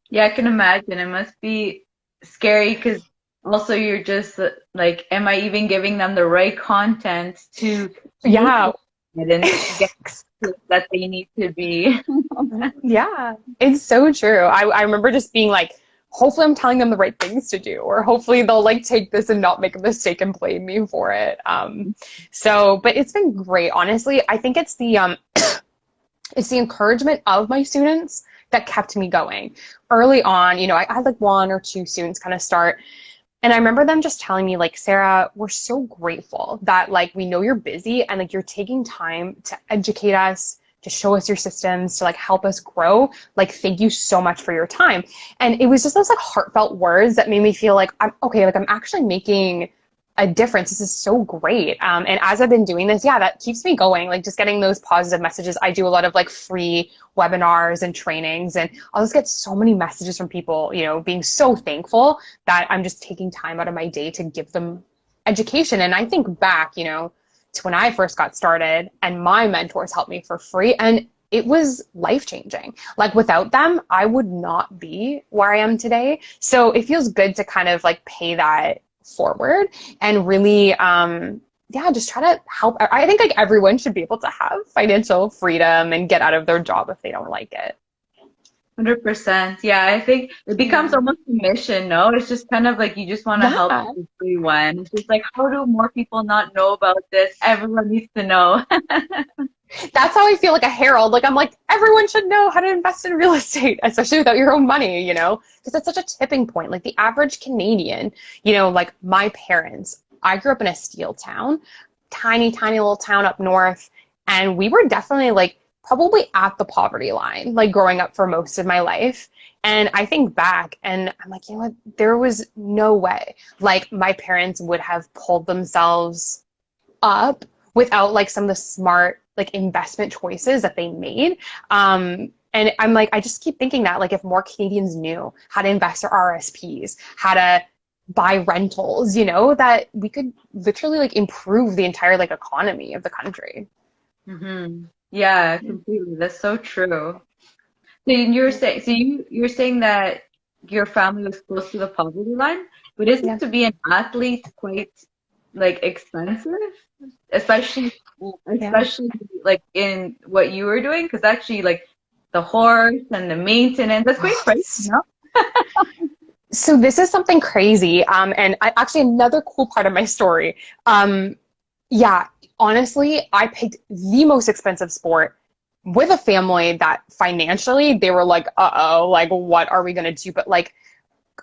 Yeah, I can imagine. It must be scary because also you're just like, am I even giving them the right content to Yeah. and to get that they need to be? Yeah, it's so true. I remember just being like, hopefully I'm telling them the right things to do, or hopefully they'll like take this and not make a mistake and blame me for it. But it's been great. Honestly, I think it's the it's the encouragement of my students that kept me going. Early on, I had like 1 or 2 students kind of start. And I remember them just telling me, like, Sarah, we're so grateful that like we know you're busy and like you're taking time to educate us, to show us your systems, to like help us grow. Like, thank you so much for your time. And it was just those like heartfelt words that made me feel like I'm okay, like I'm actually making a difference. This is so great. And as I've been doing this, yeah, that keeps me going. Like, just getting those positive messages. I do a lot of like free webinars and trainings, and I'll just get so many messages from people, being so thankful that I'm just taking time out of my day to give them education. And I think back, to when I first got started, and my mentors helped me for free. And it was life-changing. Like without them, I would not be where I am today. So it feels good to kind of like pay that forward and really, yeah, just try to help. I think like everyone should be able to have financial freedom and get out of their job if they don't like it. 100%. Yeah, I think it becomes almost a mission, no? It's just kind of like you just want to help Yeah. everyone. It's just like, how do more people not know about this? Everyone needs to know. That's how I feel like a herald. Like I'm like, everyone should know how to invest in real estate, especially without your own money, you know? Because it's such a tipping point. Like the average Canadian, you know, like my parents, I grew up in a steel town, tiny, tiny little town up north. And we were definitely like probably at the poverty line, like growing up for most of my life. And I think back and I'm like, you know what? There was no way like my parents would have pulled themselves up without like some of the smart like investment choices that they made. And I'm like, I just keep thinking that like if more Canadians knew how to invest their RSPs, how to buy rentals, you know, that we could literally like improve the entire like economy of the country. Mm-hmm. Yeah, completely. That's so true. So you're saying, you're saying that your family was close to the poverty line, but isn't Yeah. to be an athlete quite like expensive, especially Yeah. especially like in what you were doing? Because actually, like the horse and the maintenance, that's quite pricey, no? So this is something crazy. And actually another cool part of my story. Yeah, honestly, I picked the most expensive sport with a family that financially they were like, uh-oh, like what are we gonna do? But like,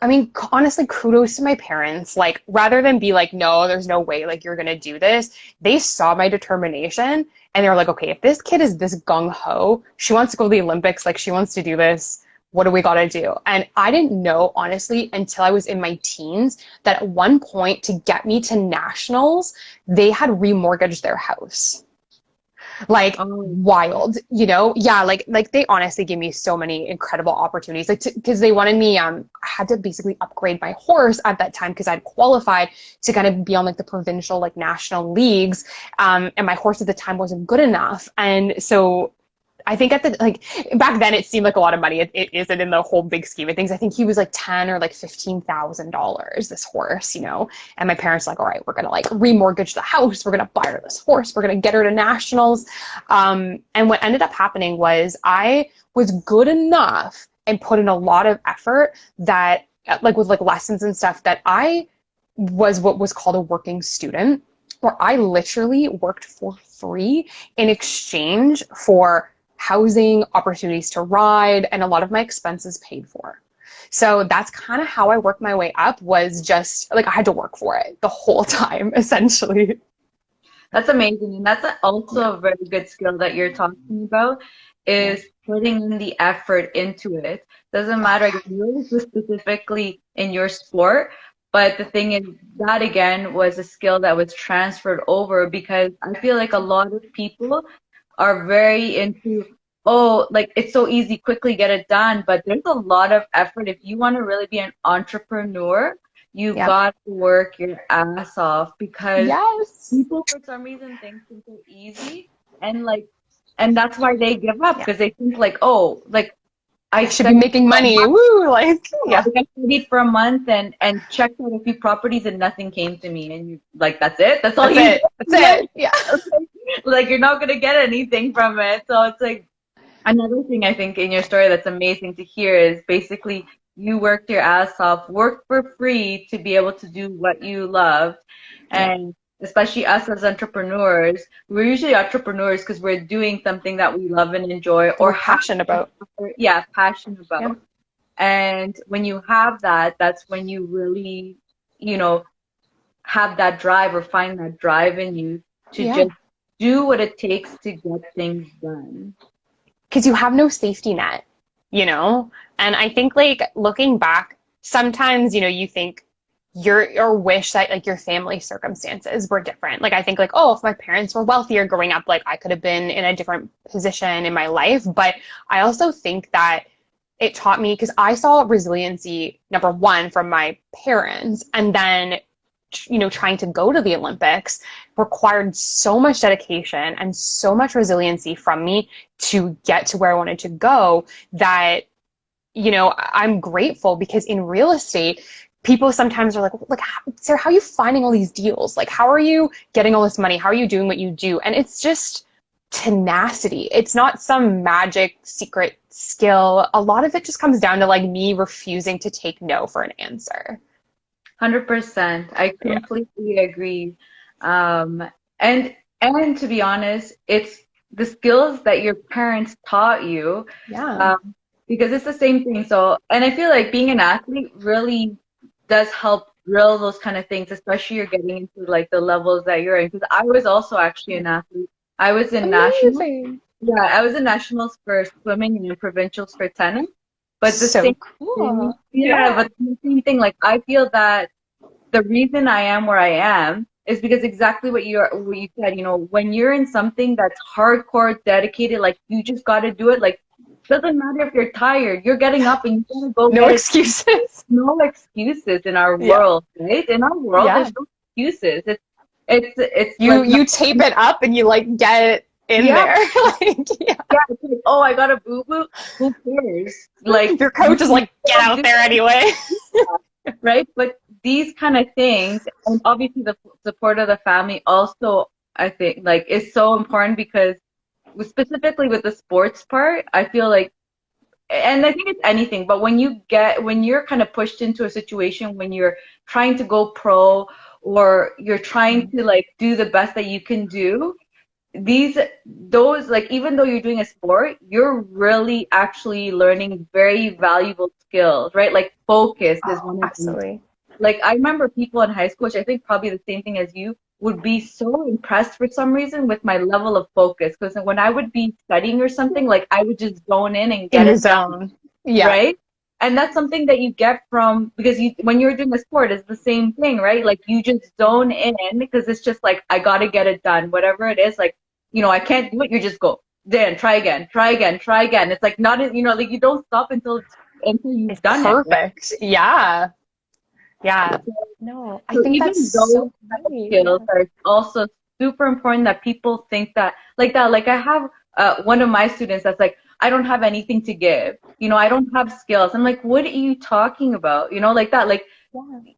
I mean, honestly, kudos to my parents. Like, rather than be like, no, there's no way, like, you're gonna do this, they saw my determination and they were like, okay, if this kid is this gung ho, she wants to go to the Olympics, like, she wants to do this, what do we gotta do? And I didn't know, honestly, until I was in my teens, that at one point to get me to nationals, they had remortgaged their house. Like Oh, wild, you know? Yeah, like they honestly gave me so many incredible opportunities. Like because they wanted me I had to basically upgrade my horse at that time because I'd qualified to kind of be on like the provincial like national leagues. And my horse at the time wasn't good enough. And so I think at the like back then it seemed like a lot of money. It isn't in the whole big scheme of things. I think he was like $10 or like $15,000, this horse, you know. And my parents were like, all right, we're gonna like remortgage the house. We're gonna buy her this horse. We're gonna get her to nationals. And what ended up happening was I was good enough and put in a lot of effort that like with like lessons and stuff that I was what was called a working student, where I literally worked for free in exchange for housing, opportunities to ride, and a lot of my expenses paid for. So that's kind of how I worked my way up, was just like I had to work for it the whole time, essentially. that's amazing. And that's also a very good skill that you're talking about Yeah. is putting in the effort into it. Doesn't Oh, matter, again, yours was specifically in your sport, but the thing is that again was a skill that was transferred over because I feel like a lot of people are very into, oh, like it's so easy, quickly get it done. But there's a lot of effort. If you want to really be an entrepreneur, you yeah. got to work your ass off because Yes. people for some reason think things are easy and like and that's why they give up Yeah. because they think like, oh, like I I should be studied making for a money. month, Woo! Like, yeah. like I studied for a month and checked out a few properties and nothing came to me and you like that's it? That's all That's you did? it. That's it. Yeah. Like you're not gonna get anything from it. So it's like another thing I think in your story that's amazing to hear is basically you worked your ass off, worked for free to be able to do what you loved. Yeah. And especially us as entrepreneurs, we're usually entrepreneurs because we're doing something that we love and enjoy That or we're have, passionate about. yeah, passion Yeah. about. And when you have that, that's when you really, you know, have that drive or find that drive in you to Yeah. just do what it takes to get things done. Because you have no safety net, you know? And I think like looking back, sometimes, you know, you think your wish that like your family circumstances were different. Like I think like, oh, if my parents were wealthier growing up, like I could have been in a different position in my life. But I also think that it taught me because I saw resiliency, number one, from my parents, and then trying to go to the Olympics required so much dedication and so much resiliency from me to get to where I wanted to go that, I'm grateful, because in real estate, people sometimes are like, Sarah, how are you finding all these deals? Like, how are you getting all this money? How are you doing what you do? And it's just tenacity. It's not some magic secret skill. A lot of it just comes down to like me refusing to take no for an answer. 100%. I completely agree. And to be honest, it's the skills that your parents taught you. Yeah. Because it's the same thing. So, and I feel like being an athlete really does help drill those kind of things, especially you're getting into like the levels that you're in. Because I was also actually an athlete. I was in nationals. Amazing. Yeah, I was in nationals for swimming and in provincials for tennis. But the So same cool. thing, but the same thing, like I feel that the reason I am where I am is because exactly what you said, when you're in something that's hardcore dedicated, like you just got to do it, like doesn't matter if you're tired, you're getting up and you're gonna go No excuses. No excuses in our world, right? In our world, there's no excuses. It's you tape it up and you like get in there. It's like, oh, I got a boo-boo. Who cares? Like your coach is like, get out there anyway. Right? But these kind of things, and obviously the support of the family also, I think, like, is so important, because specifically with the sports part, I feel like, and I think it's anything, but when you're kind of pushed into a situation when you're trying to go pro, or you're trying to like do the best that you can do, those, like, even though you're doing a sport, you're really actually learning very valuable skills, right? Like focus is one of them. Like I remember people in high school, which I think probably the same thing as you, would be so impressed for some reason with my level of focus, because when I would be studying or something, like I would just zone in and get it done, right? And that's something that you get from, because when you're doing a sport, it's the same thing, right? Like you just zone in, because it's just like, I got to get it done, whatever it is. Like, I can't do it. You just go, then try again, try again, try again. It's like not, like you don't stop until you've done it. Perfect. Right? Yeah. No, I think even that's those so skills are also super important, that people think that. Like I have one of my students that's like, I don't have anything to give. I don't have skills. I'm like, what are you talking about? Like that. Like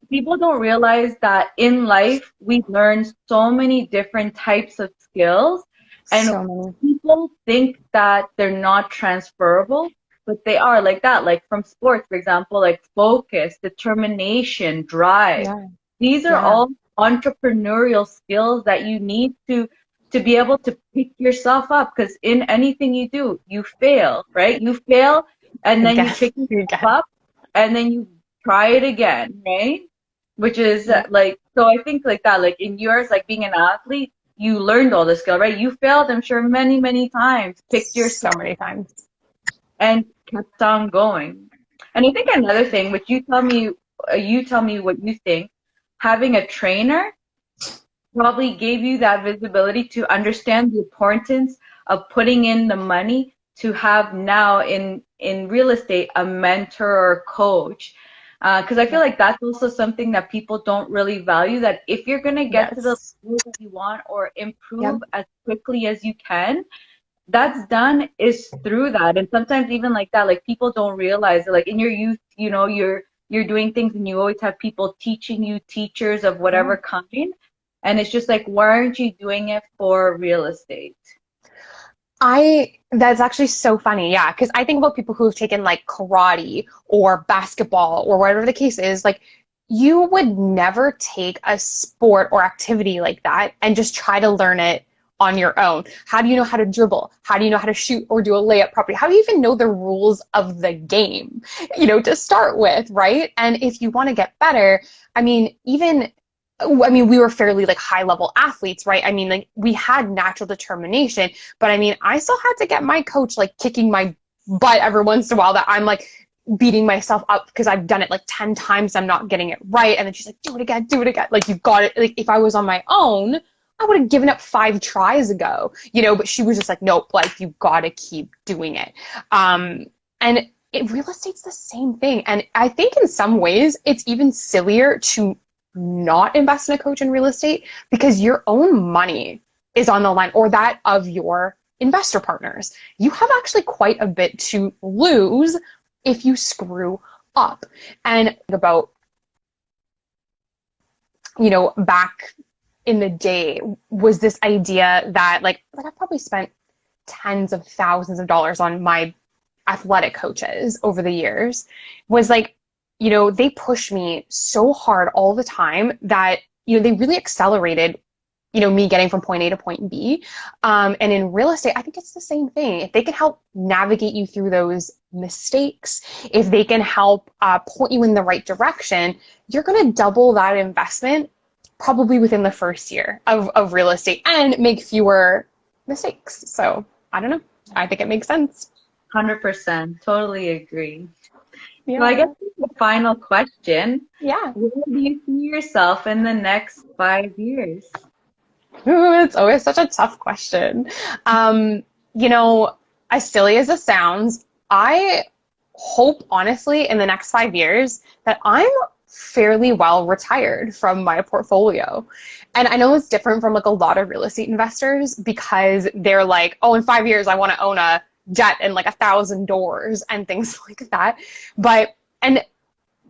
people don't realize that in life we learn so many different types of skills, and people think that they're not transferable. But they are, like that, like from sports, for example, like focus, determination, drive. These are all entrepreneurial skills that you need to be able to pick yourself up, because in anything you do, you fail, right? You fail, and then you pick yourself up, and then you try it again, right? Which is like, so I think like that, like in yours, like being an athlete, you learned all the skill, right? You failed, I'm sure, many, many times, picked yourself so many times, and kept on going. And I think another thing, which you tell me what you think, having a trainer probably gave you that visibility to understand the importance of putting in the money to have now in real estate a mentor or coach. Because I feel like that's also something that people don't really value, that if you're going to get to the level that you want or improve as quickly as you can, that's done is through that. And sometimes even like that, like people don't realize it. Like in your youth, you're doing things, and you always have people teaching you, teachers of whatever kind. And it's just like, why aren't you doing it for real estate? That's actually so funny. Yeah. Cause I think about people who've taken like karate or basketball or whatever the case is, like you would never take a sport or activity like that and just try to learn it on your own. How do you know how to dribble? How do you know how to shoot or do a layup properly? How do you even know the rules of the game, to start with, right? And if you want to get better, we were fairly like high level athletes, right? Like we had natural determination, but I still had to get my coach like kicking my butt every once in a while, that I'm like beating myself up because I've done it like 10 times. I'm not getting it right. And then she's like, do it again, do it again. Like, you got it. Like if I was on my own, I would have given up 5 tries ago, but she was just like, nope, like you got to keep doing it. And real estate's the same thing. And I think in some ways it's even sillier to not invest in a coach in real estate because your own money is on the line or that of your investor partners. You have actually quite a bit to lose if you screw up. And about, back in the day was this idea that like I probably spent tens of thousands of dollars on my athletic coaches over the years, was like, they pushed me so hard all the time that, they really accelerated, me getting from point A to point B. And in real estate, I think it's the same thing. If they can help navigate you through those mistakes, if they can help point you in the right direction, you're going to double that investment probably within the first year of real estate and make fewer mistakes. So I don't know. I think it makes sense. 100%. Totally agree. Yeah. So I guess the final question. Yeah. Where do you see yourself in the next 5 years? Ooh, it's always such a tough question. As silly as it sounds, I hope honestly in the next 5 years that I'm fairly well retired from my portfolio. And I know it's different from like a lot of real estate investors because they're like, oh, in 5 years, I want to own a jet and like 1,000 doors and things like that. And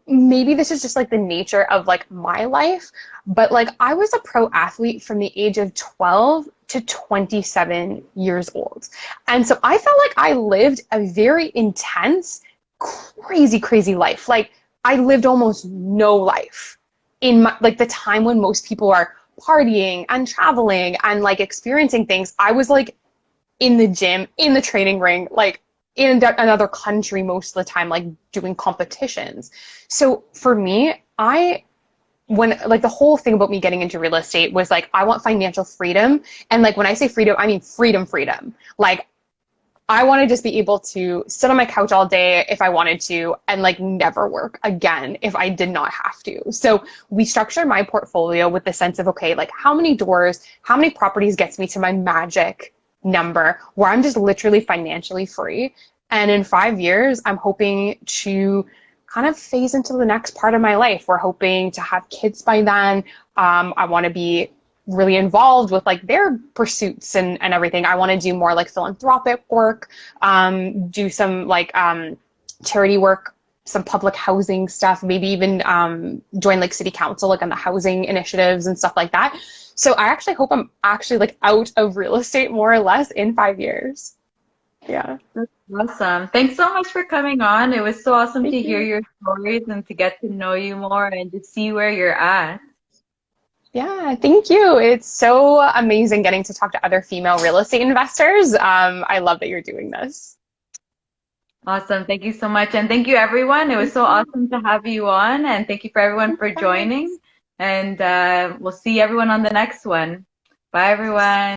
maybe this is just like the nature of like my life, but like I was a pro athlete from the age of 12 to 27 years old. And so I felt like I lived a very intense, crazy life. Like I lived almost no life in my, like the time when most people are partying and traveling and like experiencing things. I was like in the gym, in the training ring, like in another country most of the time, like doing competitions. So for me, when like the whole thing about me getting into real estate was like, I want financial freedom. And like when I say freedom, I mean freedom. Like I want to just be able to sit on my couch all day if I wanted to and like never work again if I did not have to. So we structured my portfolio with the sense of, okay, like how many doors, how many properties gets me to my magic number where I'm just literally financially free. And in 5 years, I'm hoping to kind of phase into the next part of my life. We're hoping to have kids by then. I want to be really involved with like their pursuits and everything. I want to do more like philanthropic work, do some like charity work, some public housing stuff, maybe even join like city council, like on the housing initiatives and stuff like that. So I actually hope I'm actually like out of real estate more or less in 5 years. Yeah. That's awesome. Thanks so much for coming on. It was so awesome Thank to you. hear your stories and to get to know you more and to see where you're at. Yeah, thank you. It's so amazing getting to talk to other female real estate investors. I love that you're doing this. Awesome. Thank you so much. And thank you, everyone. It was so awesome to have you on. And thank you for everyone for joining. And we'll see everyone on the next one. Bye, everyone.